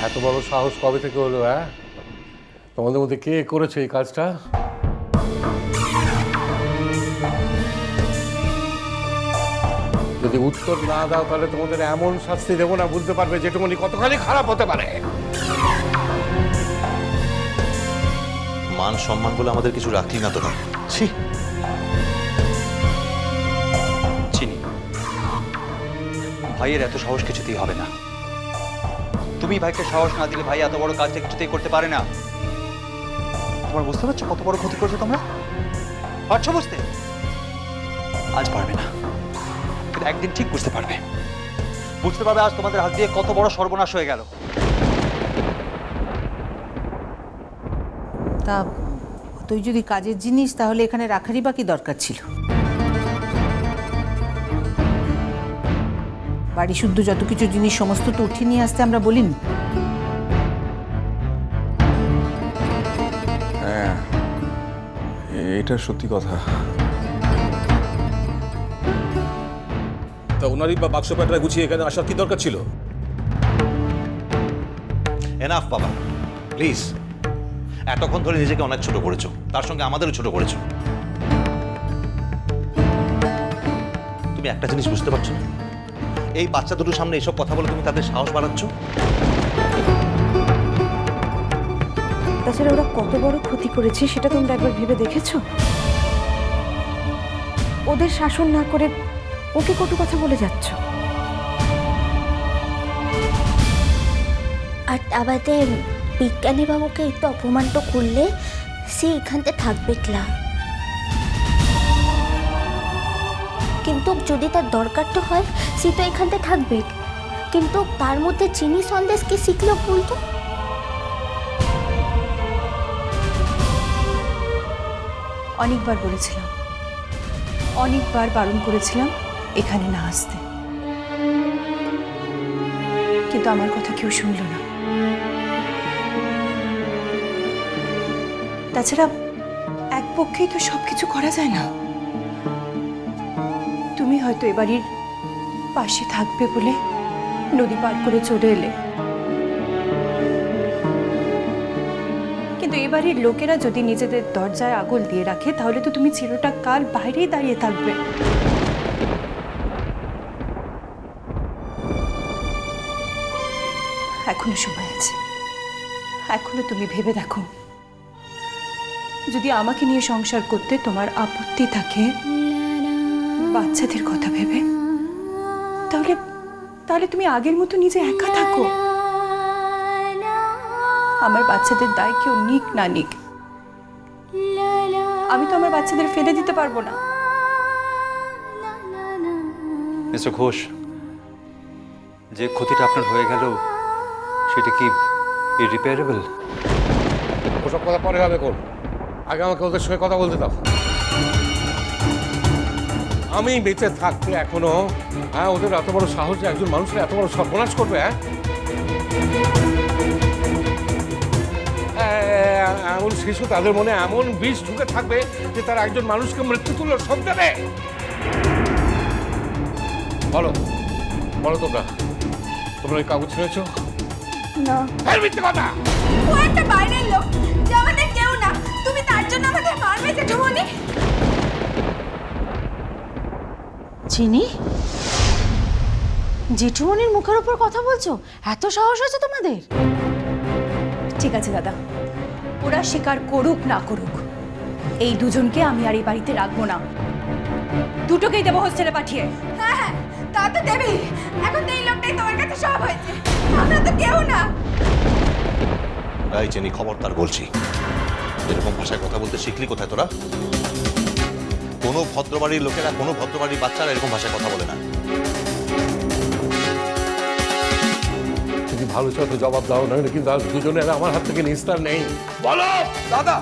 এত বড় সাহস কবে থেকে হলো? হ্যাঁ, তোমাদের মধ্যে কে করেছে এই কাজটা? যদি উত্তর না দাও তাহলে তোমাদের এমন শাস্তি দেবো না, বুঝতে পারবে যেটুকুনি কতখানি খারাপ হতে পারে। মান সম্মান বলে আমাদের কিছু রাখলি না তোরা। ছি, চিনি ভাইয়ের এত সাহস কিছুতেই হবে না। তুমি ভাইকে সাহস না দিলে ভাই এত বড় কাজটা কিছুতেই করতে পারে না। তোমরা বুঝতে পারছো কত বড় ক্ষতি করছো? তোমরা পারছো বুঝতে? আজ পারবে না, কিন্তু একদিন ঠিক বুঝতে পারবে। বুঝতে পারবে আজ তোমাদের হাত দিয়ে কত বড় সর্বনাশ হয়ে গেল। তা তুই যদি কাজের জিনিস তাহলে এখানে রাখারই বা কি দরকার ছিল? বাড়ি শুদ্ধ যত কিছু জিনিস সমস্ত তো উঠিয়ে নিয়ে আসতে আমরা বলিনি? হ্যাঁ, এটা সত্যি কথা। তা ওনারই বা বাক্স প্যাটরা গুছিয়ে এখানে আসার কি দরকার ছিল? এনাফ বাবা, প্লিজ। এতক্ষণ ধরে নিজেকে অনেক ছোট করেছো, তার সঙ্গে আমাদেরও ছোট করেছো। তুমি একটা জিনিস বুঝতে পারছো না? এই বাচ্চা দুটোর সামনে এসব কথা বলে তুমি তাদের সাহস বাড়াচ্ছ। তাছাড়া ওরা কত বড় ক্ষতি করেছে সেটা তোমরা একবার ভেবে দেখেছো? ওদের শাসন না করে ওকে কটু কথা বলে যাচ্ছ। আর তা বাদে বিজ্ঞানী বাবুকে একটু অপমান তো করলে সে এখানতে থাকবে ক্লা। কিন্তু যদি তার দরকার তো হয় সে তো এখানতে থাকবে, কিন্তু তার মধ্যে চিনি সন্দেশ কি শিখলো বলতো? অনেকবার বলেছিলাম, অনেকবার বারণ করেছিলাম এখানে না আসতে, কিন্তু আমার কথা কেউ শুনল না। তাছাড়া এক পক্ষেই তো সবকিছু করা যায় না। তুমি হয়তো এ বাড়ির পাশে থাকবে বলে নদী পার করে চলে এলে, কিন্তু এ বাড়ির লোকেরা যদি নিজেদের দরজায় আগুন দিয়ে রাখে তাহলে তো তুমি চিরটা কাল বাইরেই দাঁড়িয়ে থাকবে। এখনো সময় আছে, এখনো তুমি ভেবে দেখো। যদি আমাকে নিয়ে সংসার করতে তোমার আপত্তি থাকে বাচ্চাদের কথা ভেবে, তাহলে তাহলে তুমি আগের মতো নিজে একা থাকো। আমার বাচ্চাদের দায় কেউ নিক না নিক, আমি তো আমার বাচ্চাদের ফেলে দিতে পারবো না। মিস্টার ঘোষ, যে ক্ষতিটা আপনার হয়ে গেল সেটা কি ইরিপেয়ারেবল? ওসব কথা পরে হবে কোন, আগে আমাকে ওদের সঙ্গে কথা বলতে দাও। আমি বেঁচে থাকতে এখনো হ্যাঁ ওদের এত বড় সাহস যে একজন মানুষের এত বড় সর্বনাশ করবে? হ্যাঁ, এমন শিশু তাদের মনে এমন বিষ ঢুকে থাকবে যে তারা একজন মানুষকে মৃত্যু তুল্য সব দেবে। বলো বলো, তোমরা তোমরা ওই কাগজ ছিঁড়েছো? না, মিথ্যে কথা। ও একটা বাইরের লোক যে আমাদের কেউ না, তুমি তার জন্য আমাদের মারবে জেঠুমনি? চিনি, জেঠুমনির মুখের উপর কথা বলছো? এত সাহস হয়েছে তোমাদের? ঠিক আছে দাদা, ওরা স্বীকার করুক না করুক, এই দুজনকে আমি আর এই বাড়িতে রাখবো না। দুটোকেই দেবো হোস্টেলে পাঠিয়ে। হ্যাঁ হ্যাঁ, তা তো দেবেই। এখন তো এই লোকটাই তোমার কাছে সব হয়েছে, আমরা তো কেউ না। এই জেনি, খবরদার বলছি, এরকম ভাষায় কথা বলতে শিখলি কোথায় তোরা? কোনো ভদ্রবাড়ির লোকেরা, কোনো ভদ্রবাড়ির বাচ্চারা এরকম ভাষায় কথা বলে না। যদি ভালো চাও তো জবাব দাও, না কিন্তু আজ দুজনের আমার হাত থেকে নিস্তার নেই। বলো দাদা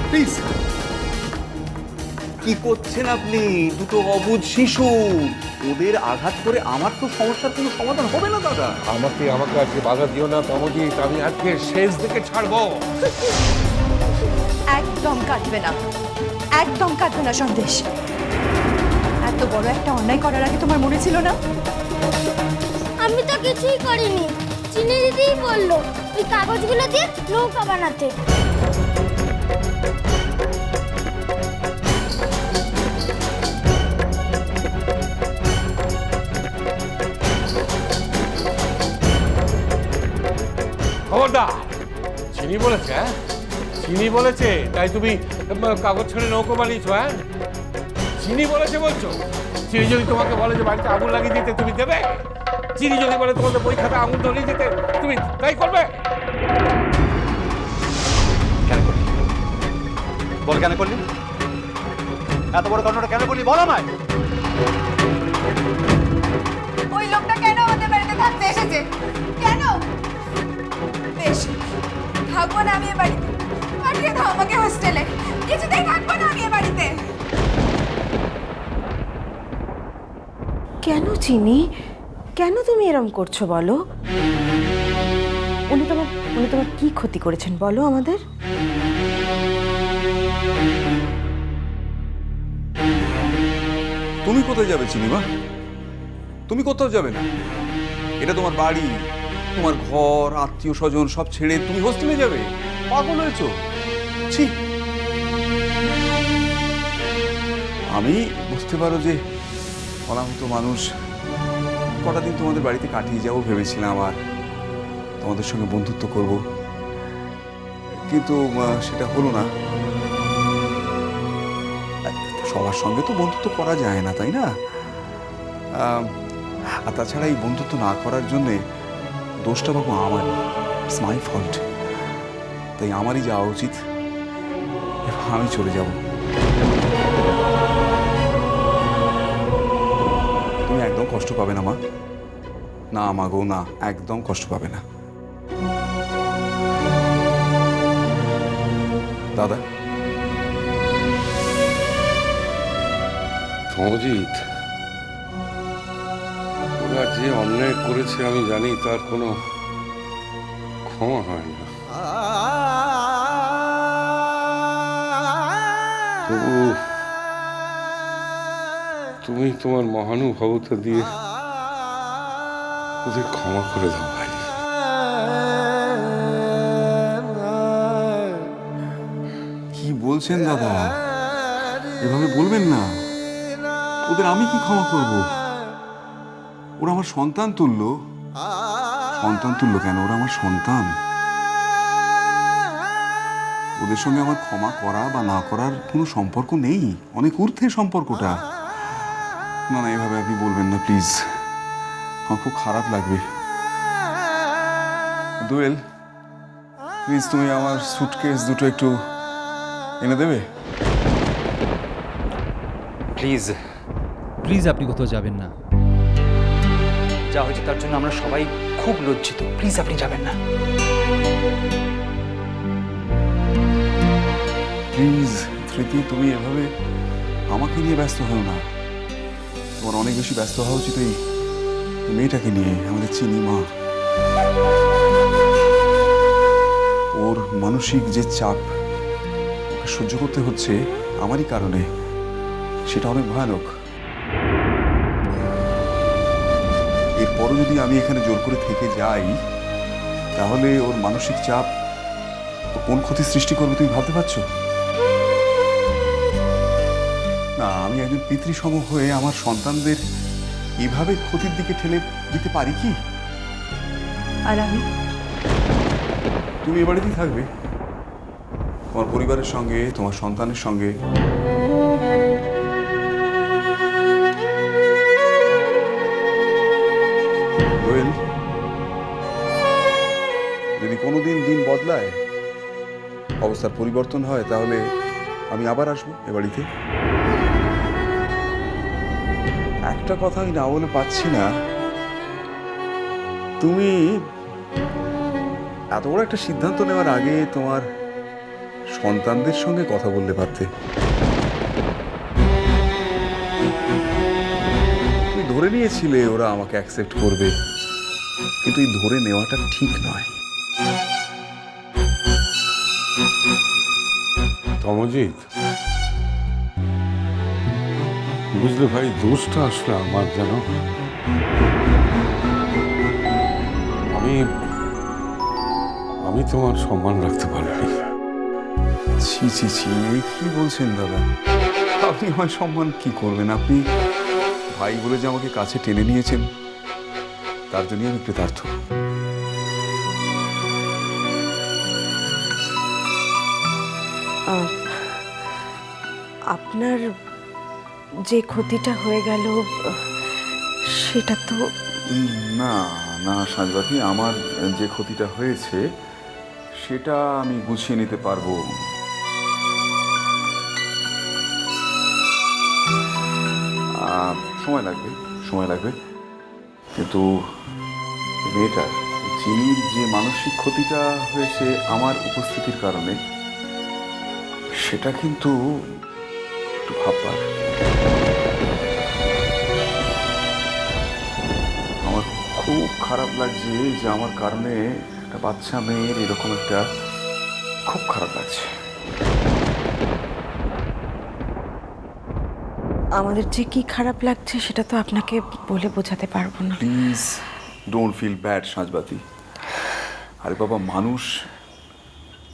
প্লিজ, কি করছেন আপনি? দুটো অবুঝ শিশু, ওদের আঘাত করে আমার তো সমস্যার কোনো সমাধান হবে না দাদা। আমাকে আজকে বাধা দিও না তমজিৎ, আমি আজকে শেষ দিকে ছাড়বো। একদম কাটবে না, একদম কাটবে না সন্দেশ। এত বড় একটা অন্যায় করার আগে তোমার মনে ছিল না? আমি তো কিছুই করিনি, চিনি দিদিই বললো ওই কাগজগুলো দিয়ে নৌকা বানাতে। খবরদার! চিনি বলেছে, হ্যাঁ? চিনি বলেছে তাই তুমি কাগজ ছেড়ে নৌকো বানিয়েছো, হ্যাঁ? চিনি বলেছে বলছো? চিনি যদি তোমাকে বলে যে বাড়িতে আগুন লাগিয়ে দিতে, তুমি দেবে? চিনি যদি বলে তোমাদের বই খাতা আগুন ধরিয়ে দিতে, তুমি তাই করবে? কেন করলি? বল কেন করলি? এত বড় কারণটা কেন করলি বল আমায়। ওই লোকটা কেন আমাদের বাড়িতে থাকতে এসেছে? কেন? বেশ, থাকবো না আমি এ বাড়িতে। পাঠিয়ে দাও আমাকে হোস্টেলে। কিছুতেই থাকবো না আমি এ বাড়িতে। কেন চিনি, কেন তুমি এরম করছো বলো? উনি তোমার কি ক্ষতি করেছেন বলো আমাদের? তুমি কোথায় যাবে চিনিমা? তুমি কোথাও যাবে না। এটা তোমার বাড়ি, তোমার ঘর, আত্মীয় স্বজন সব ছেড়ে তুমি হোস্টেলে যাবে? পাগল হয়েছো? ছি! আমি বুঝতে পারো যে অনাহত মানুষ, কটা দিন তোমাদের বাড়িতে কাটিয়ে যাবো ভেবেছিলাম, আর তোমাদের সঙ্গে বন্ধুত্ব করব, কিন্তু সেটা হলো না। সবার সঙ্গে তো বন্ধুত্ব করা যায় না, তাই না? আর তাছাড়া এই বন্ধুত্ব না করার জন্যে দোষটা বাবু আমারই, ইটস মাই ফল্ট। তাই আমারই যাওয়া উচিত, আমি চলে যাব। তুমি একদম কষ্ট পাবে না মা, না মা গো, না, একদম কষ্ট পাবে না। দাদা, অজিত, ওরা যে অন্যায় করেছে আমি জানি, তার কোনো ক্ষমা হয় না। তবু তুমি তোমার মহানুভবতা দিয়ে ওদের ক্ষমা করে দাও ভাই। কি বলছেন দাদা? এভাবে বলবেন না। ওদের আমি কি ক্ষমা করব? ওরা আমার সন্তান তুল্য। সন্তান তুল্য কেন, ওরা আমার সন্তান। ওদের সঙ্গে আমার ক্ষমা করা বা না করার কোনো সম্পর্ক নেই, অনেক ঊর্ধ্বে সম্পর্কটা। না না, এভাবে আপনি বলবেন না প্লিজ, আমার খুব খারাপ লাগবে। দোয়েল, প্লিজ তুমি আমার সুটকেস দুটো একটু এনে দেবে? প্লিজ প্লিজ আপনি কোথাও যাবেন না। যা হয়েছে তার জন্য আমরা সবাই খুব লজ্জিত, প্লিজ আপনি যাবেন না। প্লিজ স্মৃতি, তুমি এভাবে আমাকে নিয়ে ব্যস্ত হও না। তোমার অনেক বেশি ব্যস্ত হওয়া উচিত এই মেয়েটাকে নিয়ে, আমাদের চিনি মা। ওর মানসিক যে চাপ ওকে সহ্য করতে হচ্ছে আমারই কারণে, সেটা অনেক ভয়ানক। এরপরও যদি আমি এখানে জোর করে থেকে যাই, তাহলে ওর মানসিক চাপ কোন ক্ষতি সৃষ্টি করবে তুমি ভাবতে পারছো? না, আমি একজন পিতৃসম হয়ে আমার সন্তানদের এভাবে ক্ষতির দিকে ঠেলে দিতে পারি কি? আর আমি? তুমি এ বাড়িতেই থাকবে, তোমার পরিবারের সঙ্গে, তোমার সন্তানের সঙ্গে। দোয়েল, যদি কোনোদিন দিন বদলায়, অবস্থার পরিবর্তন হয়, তাহলে আমি আবার আসবো এ বাড়িতে। একটা কথা আমি না বলে পাচ্ছি না, তুমি এত বড় একটা সিদ্ধান্ত নেওয়ার আগে তোমার সন্তানদের সঙ্গে কথা বলতে পারতে। তুমি ধরে নিয়েছিলে ওরা আমাকে অ্যাকসেপ্ট করবে, কিন্তু এই ধরে নেওয়াটা ঠিক নয়। অমজিৎ, বুঝলে ভাই, দোষটা আসলে আমার, জানো। আমি তোমার সম্মান রাখতে পারিনি। ছি ছি ছি, এ কি বলছেন দাদা? আপনি আমার সম্মান কি করবেন? আপনি ভাই বলে যে আমাকে কাছে টেনে নিয়েছেন, তার জন্যই আমি কৃতার্থ। আপনার যে ক্ষতিটা হয়ে গেল সেটা তো না না সাজবাতি, আমার যে ক্ষতিটা হয়েছে সেটা আমি গুছিয়ে নিতে পারবো। সময় লাগবে, সময় লাগবে, কিন্তু মেয়েটার চিনির যে মানসিক ক্ষতিটা হয়েছে আমার উপস্থিতির কারণে, সেটা কিন্তু একটু ভাববার। আমার খুব খারাপ লাগছে যে আমার কারণে একটা বাচ্চা মেয়ের এরকম একটা, খুব খারাপ লাগছে। আমাদের যে কি খারাপ লাগছে সেটা তো আপনাকে বলে বোঝাতে পারবো না। প্লিজ ডোন্ট ফিল ব্যাড সাজবাতি। আরে বাবা, মানুষ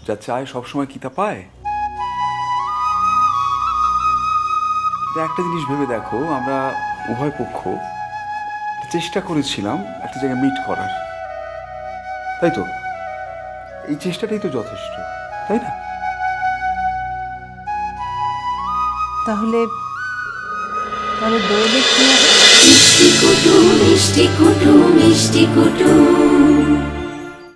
যা চায় সবসময় কি তা পায়? একটা জিনিস ভেবে দেখো, আমরা উভয় পক্ষ চেষ্টা করেছিলাম একটা জায়গায় মিট করার, তাই তো? এই চেষ্টাটাই তো যথেষ্ট, তাই না? তাহলে তাহলে দোয়েলের কি হবে? মিষ্টি কুটু মিষ্টি কুটু মিষ্টি কুটু